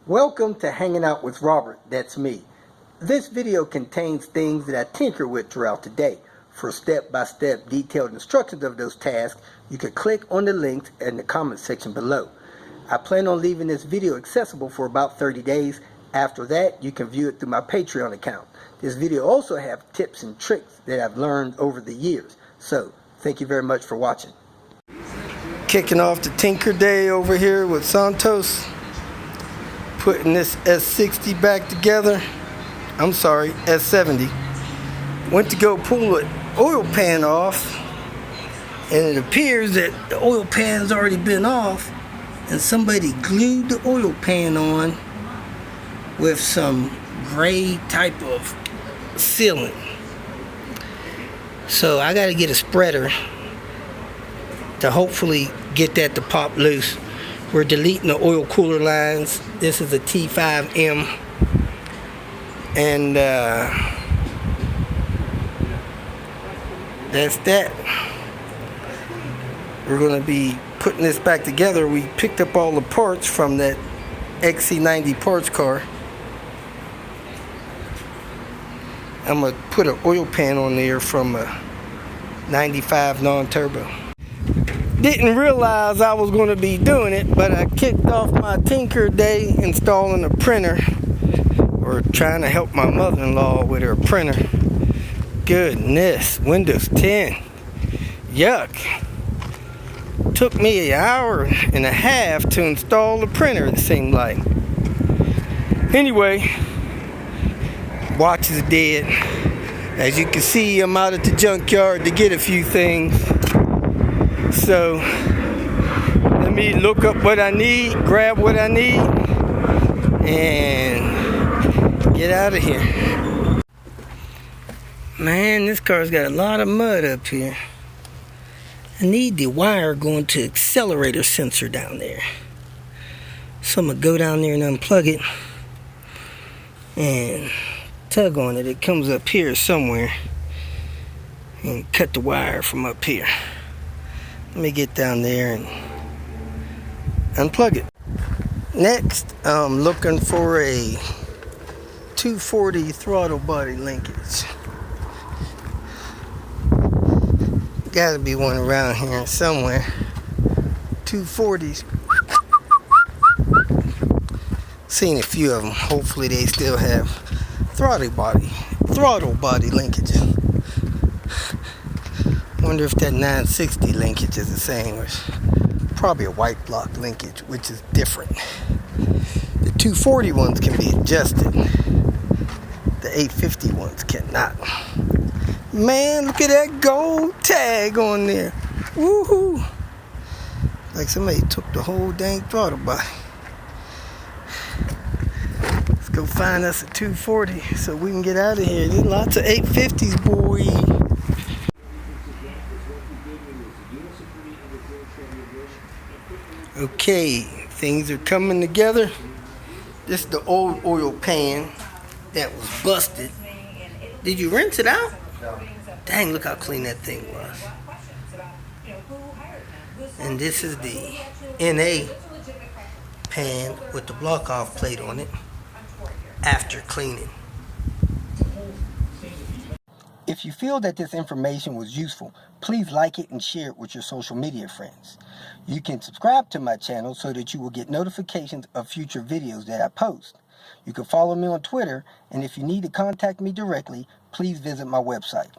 Welcome to Hanging Out with Robert, that's me. This video contains things that I tinker with throughout the day. For step-by-step detailed instructions of those tasks, you can click on the links in the comment section below. I plan on leaving this video accessible for about 30 days. After that, you can view it through my Patreon account. This video also has tips and tricks that I've learned over the years. So, thank you very much for watching. Kicking off the Tinker Day over here with Santos. Putting this S60 back together. I'm sorry, S70. Went to go pull the oil pan off, and it appears that the oil pan's already been off, and somebody glued the oil pan on with some gray type of sealant. So I got to get a spreader to hopefully get that to pop loose. We're deleting the oil cooler lines. This is a T5M. And that's that. We're going to be putting this back together. We picked up all the parts from that XC90 parts car. I'm going to put an oil pan on there from a 95 non-turbo. Didn't realize I was going to be doing it, but I kicked off my Tinker Day installing a printer, or trying to help my mother-in-law with her printer. Goodness, Windows 10. Yuck. Took me an hour and a half to install the printer, it seemed like. Anyway, watch is dead. As you can see, I'm out at the junkyard to get a few things. So, let me look up what I need, grab what I need, and get out of here. Man, this car's got a lot of mud up here. I need the wire going to the accelerator sensor down there. So I'm going to go down there and unplug it and tug on it. It comes up here somewhere, and cut the wire from up here. Let me get down there and unplug it. Next, I'm looking for a 240 throttle body linkage. Gotta be one around here somewhere. 240s. Seen a few of them. Hopefully they still have throttle body linkage. Wonder if that 960 linkage is the same. It's probably a white block linkage, which is different. The 240 ones can be adjusted. The 850 ones cannot. Man, look at that gold tag on there. Woohoo! Like somebody took the whole dang throttle body. Let's go find us a 240 so we can get out of here. There's lots of 850s, boy. Okay, things are coming together. This is the old oil pan that was busted. Did you rinse it out? Dang, look how clean that thing was. And this is the NA pan with the block off plate on it after cleaning. If you feel that this information was useful, please like it and share it with your social media friends. You can subscribe to my channel so that you will get notifications of future videos that I post. You can follow me on Twitter, and if you need to contact me directly, please visit my website.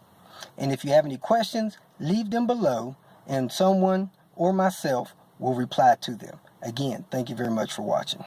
And if you have any questions, leave them below, and someone or myself will reply to them. Again, thank you very much for watching.